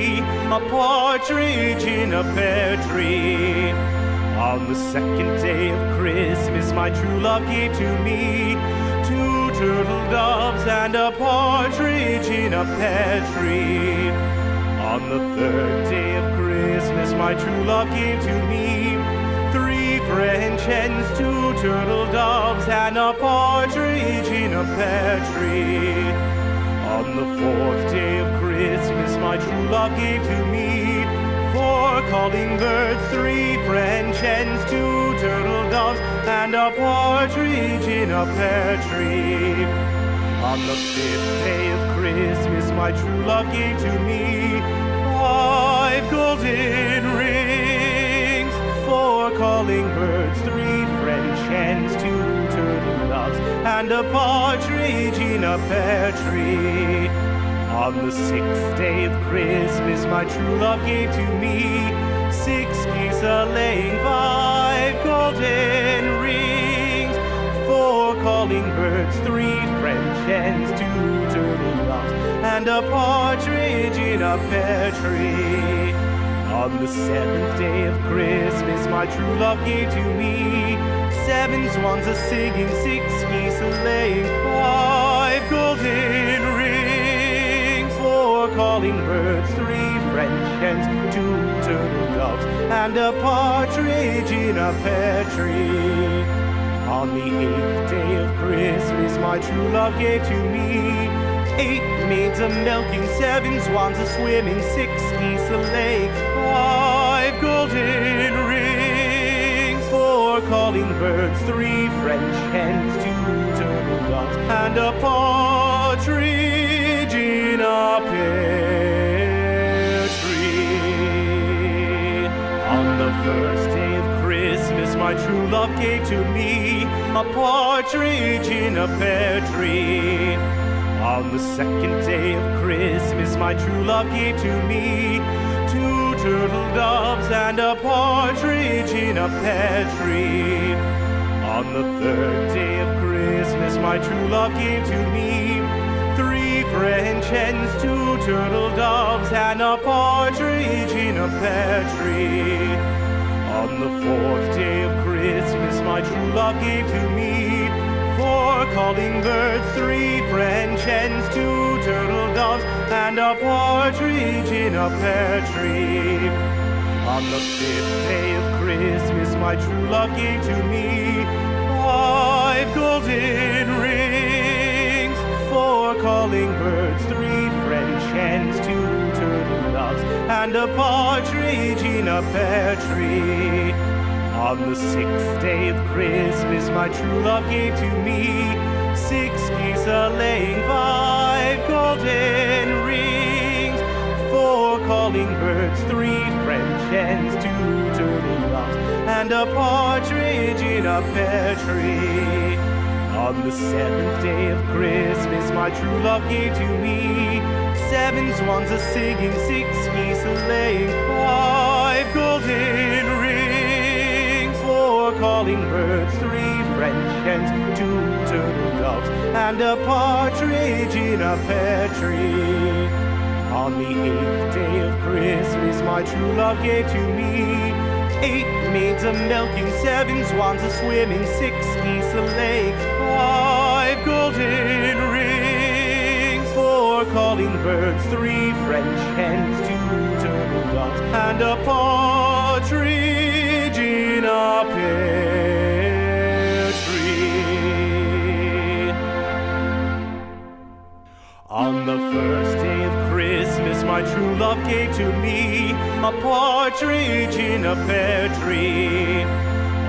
me a partridge in a pear tree. On the second day of Christmas, my true love gave to me two turtle doves and a partridge in a pear tree. On the third day of Christmas, my true love gave to me three French hens, two turtle doves, and a partridge in a pear tree. On the fourth day of Christmas, my true love gave to me four calling birds, three French hens, two turtle doves, and a partridge in a pear tree. On the fifth day of Christmas, my true love gave to me five golden rings, four calling birds, three French hens, two turtle doves, and a partridge in a pear tree. On the sixth day of Christmas, my true love gave to me six geese a-laying, five golden rings, four calling birds, three French hens, two turtle doves, and a partridge in a pear tree. On the seventh day of Christmas, my true love gave to me seven swans a-singing, six geese a-laying, five golden rings, four calling birds, three French hens, two turtle doves, and a partridge in a pear tree. On the eighth day of Christmas, my true love gave to me eight maids a-milking, seven swans a-swimming, six geese a-laying, five golden rings, four calling birds, three French hens, two turtle doves, and a partridge in a pear tree. On the first day of Christmas, my true love gave to me a partridge in a pear tree. On the second day of Christmas, my true love gave to me two turtle doves and a partridge in a pear tree. On the third day of Christmas, my true love gave to me three French hens, two turtle doves, and a partridge in a pear tree. On the fourth day of Christmas, my true love gave to me four calling birds, three French hens, two turtle doves, and a partridge in a pear tree. On the fifth day of Christmas, my true love gave to me five golden rings, four calling birds, three French hens, two turtle doves, and a partridge in a pear tree. On the sixth day of Christmas, my true love gave to me six geese a-laying, five golden rings, four calling birds, three French hens, two turtle doves, and a partridge in a pear tree. On the seventh day of Christmas, my true love gave to me seven swans a-singing, six geese a-laying, five golden rings, four calling birds, three French hens, two turtle doves, and a partridge in a pear tree. On the eighth day of Christmas, my true love gave to me eight maids a-milking, seven swans a-swimming, six geese a-laying, five golden rings, four calling birds, three French hens, two turtle doves, and a partridge in a pear tree. On the first day of Christmas, my true love gave to me a partridge in a pear tree.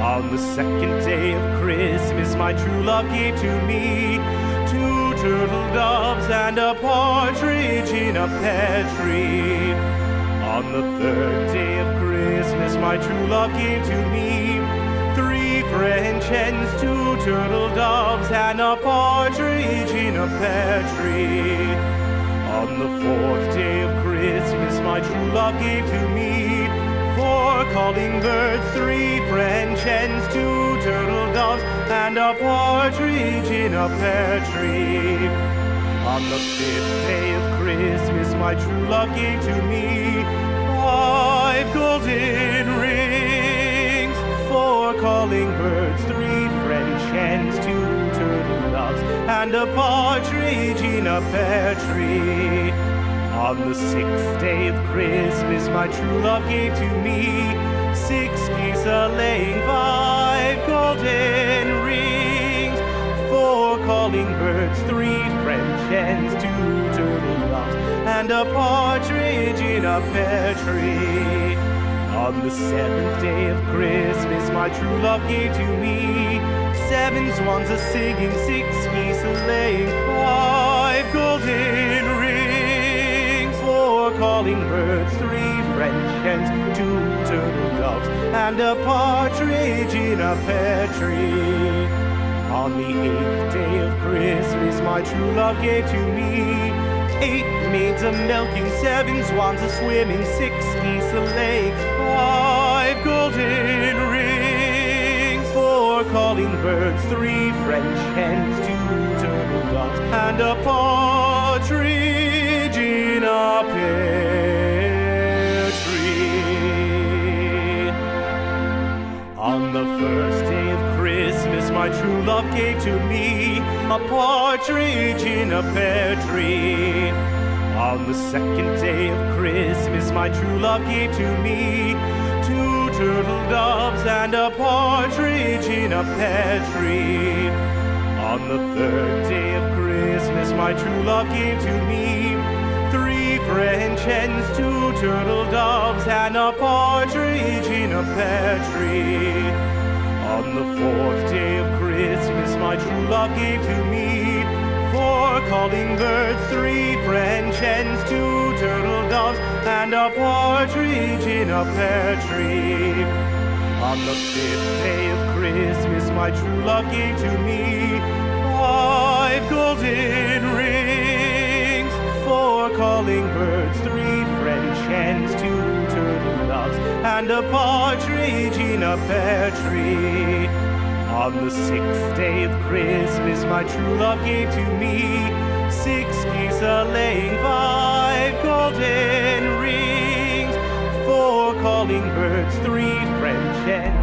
On the second day of Christmas, my true love gave to me two turtle doves and a partridge in a pear tree. On the third day of Christmas, my true love gave to me three French hens, two turtle doves, and a partridge in a pear tree. On the fourth day of Christmas, my true love gave to me four calling birds, three French hens, two turtle doves, and a partridge in a pear tree. On the 5th day of Christmas, my true love gave to me 5 golden rings, 4 calling birds, 3 French hens, 2 turtle doves, and a partridge in a pear tree. On the 6th day of Christmas, my true love gave to me 6 geese a-laying, 5 golden rings, 4 calling birds, 3 French hens, 2 turtle doves, and a partridge in a pear tree. On the 7th day of Christmas, my true love gave to me 7 swans a-singing, 6 geese a-laying, 5 golden rings, 4 calling birds, 3 French hens, 2 turtle doves, and a partridge in a pear tree. On the 8th day of Christmas, my true love gave to me 8 maids a-milking, 7 swans a-swimming, 6 geese a-laying, 5 golden rings, 4 calling birds, 3 French hens, 2 turtle doves, and a partridge in a pear tree. On the 1st day of Christmas, my true love gave to me a partridge in a pear tree. On the 2nd day of Christmas, my true love gave to me 2 turtle doves and a partridge in a pear tree. On the 3rd day of Christmas, my true love gave to me 3 French hens, 2 turtle doves, and a partridge in a pear tree. On the 4th day of Christmas, my true love gave to me 4 calling birds, 3 French hens, 2 turtle doves, and a partridge in a pear tree. On the 5th day of Christmas, my true love gave to me 5 golden rings, 4 calling birds, 3 French hens, 2 turtle doves, and a partridge in a pear tree. On the 6th day of Christmas, my true love gave to me 6 geese a-laying, 5 golden rings, 4 calling birds, 3 French hens,